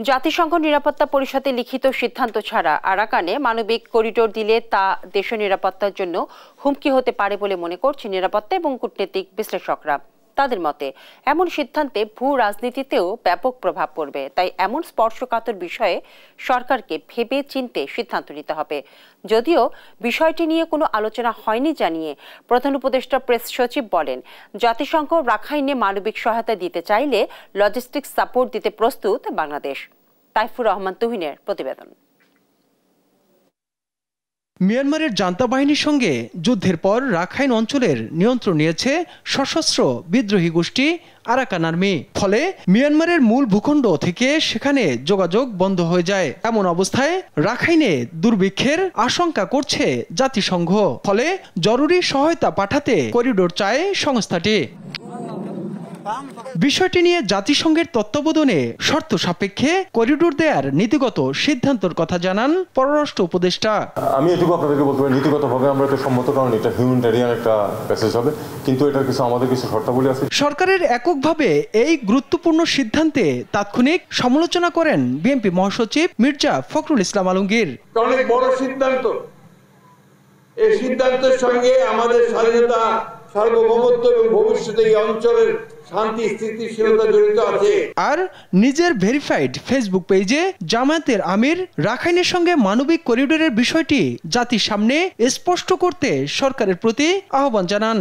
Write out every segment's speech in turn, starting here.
জাতিসংঘ নিরাপত্তা পরিষদে লিখিত সিদ্ধান্ত ছাড়া আরাকানে মানবিক করিডোর দিলে তা দেশের নিরাপত্তার জন্য হুমকি হতে পারে বলে মনে করছে নিরাপত্তা এবং কূটনৈতিক বিশ্লেষকরা। তাদের মতে এমন সিদ্ধান্তে ভূ রাজনীতিতেও ব্যাপক প্রভাব পড়বে, তাই এমন স্পর্শকাতর বিষয়ে সরকারকে ভেবে চিন্তে সিদ্ধান্ত নিতে হবে। যদিও বিষয়টি নিয়ে কোনো আলোচনা হয়নি জানিয়ে প্রধান উপদেষ্টা প্রেস সচিব বলেন, জাতিসংঘ রাখাইনে মানবিক সহায়তা দিতে চাইলে লজিস্টিক্স সাপোর্ট দিতে প্রস্তুত বাংলাদেশ। তাইফুর রহমান তুহিনের প্রতিবেদন। মিয়ানমারের জান্তা বাহিনীর সঙ্গে যুদ্ধের পর রাখাইন অঞ্চলের নিয়ন্ত্রণ নিয়েছে সশস্ত্র বিদ্রোহী গোষ্ঠী আরাকান আর্মি। ফলে মিয়ানমারের মূল ভূখণ্ড থেকে সেখানে যোগাযোগ বন্ধ হয়ে যায়। এমন অবস্থায় রাখাইনে দুর্ভিক্ষের আশঙ্কা করছে জাতিসংঘ। ফলে জরুরি সহায়তা পাঠাতে করিডোর চায় সংস্থাটি। বিষয়টি নিয়ে জাতিসংঘের তত্ত্বাবধানে শর্ত সাপেক্ষে করিডোর দেওয়ার নীতিগত সিদ্ধান্তের কথা জানান পররাষ্ট্র উপদেষ্টা। আমি এটুকু আপনাদেরকে বলতে পারি, নীতিগতভাবে আমরা এটা সম্মত, কারণ এটা হিউম্যানিটেরিয়ান একটা প্যাসেজ হবে, কিন্তু এটার কিছু আমাদের কিছু শর্তাবলী আছে। সরকারের এককভাবে এই গুরুত্বপূর্ণ সিদ্ধান্তে তাৎক্ষণিক সমালোচনা করেন বিএনপি মহাসচিব মির্জা ফখরুল ইসলাম আলমগীর। অনেক বড় সিদ্ধান্ত, এই সিদ্ধান্তের সঙ্গে আমাদের স্বাধীনতা, সার্বভৌমত্ব এবং ভবিষ্যতে এই অঞ্চলের শান্তি স্থিতিশীলতা জড়িত আছে। আর নিজের ভেরিফাইড ফেসবুক পেজে জামায়াতের আমির রাখাইনের সঙ্গে মানবিক করিডোরের বিষয়টি জাতির সামনে স্পষ্ট করতে সরকারের প্রতি আহ্বান জানান।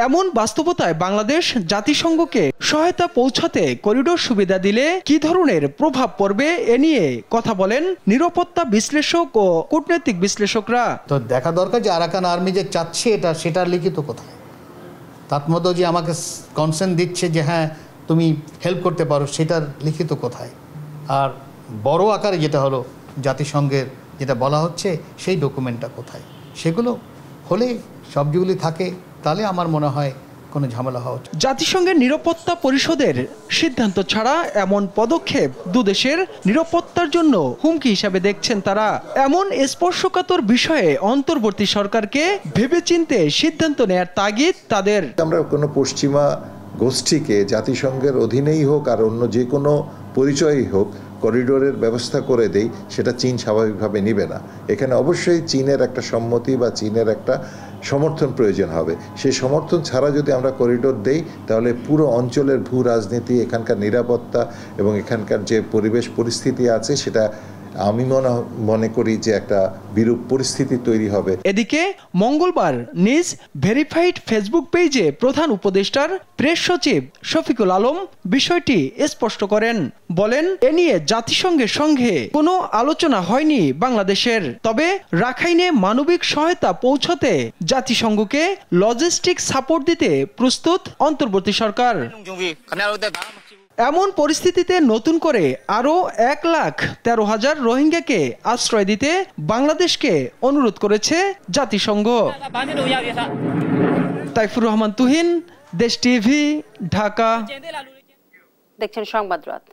এমন বাস্তবতায় বাংলাদেশ জাতিসংঘকে সহায়তা পৌঁছাতে করিডোর সুবিধা দিলে কি ধরনের প্রভাব পড়বে এ নিয়ে কথা বলেন নিরাপত্তা বিশ্লেষক ও কূটনৈতিক বিশ্লেষকরা। তো দেখা দরকার যে আরাকান আর্মি যে চাচ্ছে সেটার লিখিত কোথায়, তার মধ্যে যে আমাকে কনসেন্ট দিচ্ছে যে হ্যাঁ তুমি হেল্প করতে পারো, সেটার লিখিত কোথায়। আর বড় আকারে যেটা হলো জাতিসংঘের যেটা বলা হচ্ছে সেই ডকুমেন্টটা কোথায়, সেগুলো হলে সবগুলি থাকে, তাহলে আমার মনে হয় কোনো ঝামেলা হওয়া উচিত। জাতিসংঘের নিরাপত্তা পরিষদের সিদ্ধান্ত ছাড়া এমন পদক্ষেপ দুদেশের নিরাপত্তার জন্য হুমকি হিসাবে দেখছেন তারা। এমন স্পর্শকাতর বিষয়ে অন্তর্বর্তী সরকারকে ভেবেচিন্তে সিদ্ধান্ত নেয়ার তাগিদ তাদের। আমরা কোনো পশ্চিমা গোষ্ঠীকে জাতিসংঘের অধীনেই হোক আর অন্য যে কোনো পরিচয়ই হোক করিডোরের ব্যবস্থা করে দেই, সেটা চীন স্বাভাবিকভাবে নিবে না। এখানে অবশ্যই চীনের একটা সম্মতি বা চীনের একটা সমর্থন প্রয়োজন হবে। সেই সমর্থন ছাড়া যদি আমরা করিডোর দেই, তাহলে পুরো অঞ্চলের ভূ রাজনীতি, এখানকার নিরাপত্তা এবং এখানকার যে পরিবেশ পরিস্থিতি আছে, সেটা আমি মনে করি যে একটা বিরূপ পরিস্থিতি তৈরি হবে। এদিকে মঙ্গলবার নিজ ভেরিফাইড ফেসবুক পেজে প্রধান উপদেষ্টার প্রেস সচিব শফিকুল আলম বিষয়টি স্পষ্ট করেন। বলেন, এ নিয়ে জাতিসংঘের সঙ্গে কোনো আলোচনা হয়নি বাংলাদেশের। তবে রাখাইনে মানবিক সহায়তা পৌঁছাতে জাতিসংঘকে লজিস্টিক সাপোর্ট দিতে প্রস্তুত অন্তর্বর্তী সরকার। এমন পরিস্থিতিতে নতুন করে আরও 1,13,000 রোহিঙ্গাকে আশ্রয় দিতে বাংলাদেশকে অনুরোধ করেছে জাতিসংঘ। তাইফুর রহমান তুহিন, দেশ টিভি, ঢাকা। দেখছেন সংবাদ রাত।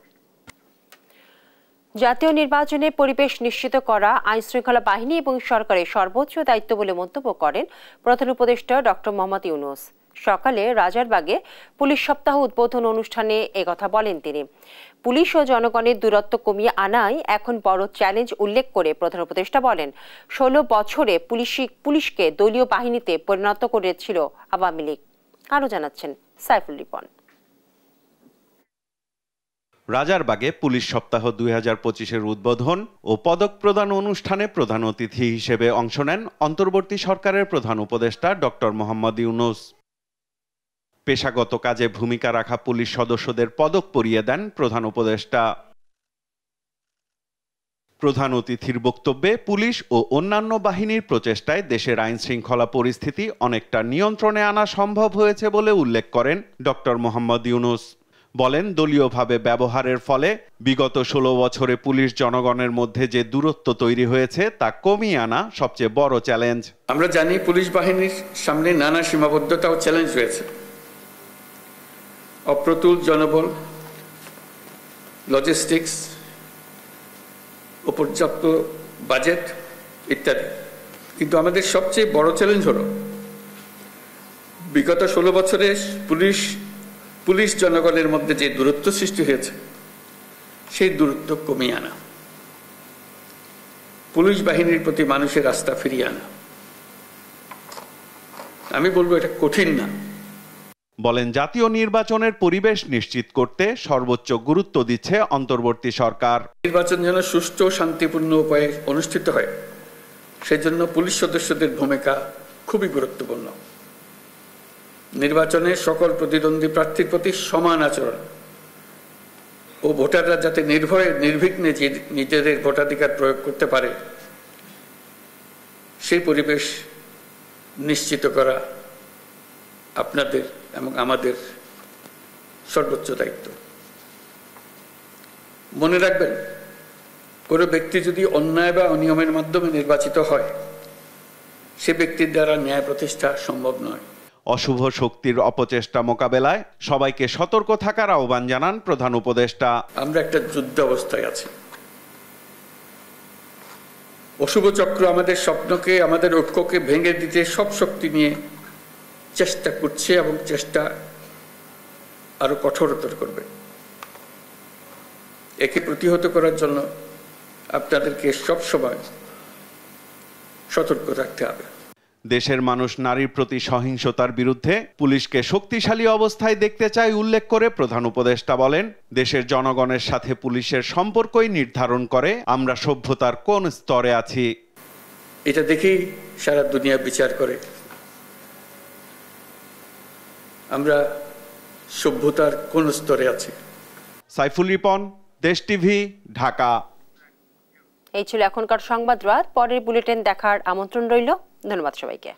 জাতীয় নির্বাচনে পরিবেশ নিশ্চিত করা আইন শৃঙ্খলা বাহিনী এবং সরকারের সর্বোচ্চ দায়িত্ব বলে মন্তব্য করেন প্রধান উপদেষ্টা ডক্টর মোহাম্মদ ইউনূস। সকালে রাজারবাগে পুলিশ সপ্তাহ উদ্বোধন অনুষ্ঠানে একথা বলেন তিনি। পুলিশ ও জনগণের দূরত্ব কমিয়ে আনাই এখন বড় চ্যালেঞ্জ উল্লেখ করে প্রধান উপদেষ্টা বলেন, 16 বছরে পুলিশকে দলীয় বাহিনীতে পরিণত করেছিল আওয়ামী লীগ। আরো জানাচ্ছেন সাইফুল রিপন। রাজারবাগে পুলিশ সপ্তাহ 2025-এর উদ্বোধন ও পদক প্রদান অনুষ্ঠানে প্রধান অতিথি হিসেবে অংশ নেন অন্তর্বর্তী সরকারের প্রধান উপদেষ্টা ডক্টর মোহাম্মদ ইউনূস। পেশাগত কাজে ভূমিকা রাখা পুলিশ সদস্যদের পদক পরিয়ে দেন প্রধান উপদেষ্টা। প্রধান অতিথির বক্তব্যে পুলিশ ও অন্যান্য বাহিনীর প্রচেষ্টায় দেশের আইন শৃঙ্খলা পরিস্থিতি অনেকটা নিয়ন্ত্রণে আনা সম্ভব হয়েছে বলে উল্লেখ করেন ডক্টর মোহাম্মদ ইউনূস। বলেন, দলীয়ভাবে ব্যবহারের ফলে বিগত 16 বছরে পুলিশ জনগণের মধ্যে যে দূরত্ব তৈরি হয়েছে তা কমিয়ে আনা সবচেয়ে বড় চ্যালেঞ্জ। আমরা জানি পুলিশ বাহিনীর সামনে নানা সীমাবদ্ধতা ও চ্যালেঞ্জ রয়েছে। অপ্রতুল জনবল, লজিস্টিক্স, অপর্যাপ্ত বাজেট ইত্যাদি। কিন্তু আমাদের সবচেয়ে বড় চ্যালেঞ্জ হলো বিগত 16 বছরে পুলিশ পুলিশ জনগণের মধ্যে যে দূরত্ব সৃষ্টি হয়েছে সেই দূরত্ব কমিয়ে আনা, পুলিশ বাহিনীর প্রতি মানুষের আস্থা ফিরিয়ে আনা। আমি বলবো এটা কঠিন না। বলেন, জাতীয় নির্বাচনের পরিবেশ নিশ্চিত করতে সর্বোচ্চ গুরুত্ব দিচ্ছে অন্তর্বর্তী সরকার। নির্বাচন যেন সুষ্ঠু ও শান্তিপূর্ণ উপায়ে অনুষ্ঠিত হয়, সেজন্য পুলিশ সদস্যদের ভূমিকা খুবই গুরুত্বপূর্ণ। নির্বাচনে সকল প্রতিদ্বন্দ্বী প্রার্থীর প্রতি সমান আচরণ ও ভোটাররা যাতে নির্ভয়ে নির্বিঘ্নে নিজেদের ভোটাধিকার প্রয়োগ করতে পারে সেই পরিবেশ নিশ্চিত করা আপনাদের এবং আমাদের সর্বোচ্চ দায়িত্ব। মনে রাখবেন, কোনো ব্যক্তি যদি অন্যায় বা অনিয়মের মাধ্যমে নির্বাচিত হয়, সে ব্যক্তির দ্বারা ন্যায় প্রতিষ্ঠা সম্ভব নয়। অশুভ শক্তির অপচেষ্টা মোকাবেলায় সবাইকে সতর্ক থাকার আহ্বান জানান প্রধান উপদেষ্টা। আমরা একটা যুদ্ধ অবস্থায় আছি। অশুভ চক্র আমাদের স্বপ্নকে, আমাদের ঐক্যকে ভেঙে দিতে সব শক্তি নিয়ে চেষ্টা করছে এবং চেষ্টা আরো কঠোরতর করবে। একে প্রতিহত করার জন্য আপনাদেরকে সবসময় সতর্ক থাকতে হবে। দেশের মানুষ নারীর প্রতি সহিংসতার বিরুদ্ধে পুলিশকে শক্তিশালী অবস্থায় দেখতে চায় উল্লেখ করে প্রধান উপদেষ্টা বলেন, দেশের জনগণের সাথে পুলিশের সম্পর্কই নির্ধারণ করে আমরা সভ্যতার কোন স্তরে আছি। এটা দেখেই সারা দুনিয়া বিচার করে আমরা সভ্যতার কোন স্তরে আছি। সাইফুল রিপন, দেশ টিভি, ঢাকা। এই ছিল এখনকার সংবাদ রাত। পরের বুলেটিন দেখার আমন্ত্রণ রইল। ধন্যবাদ সবাইকে।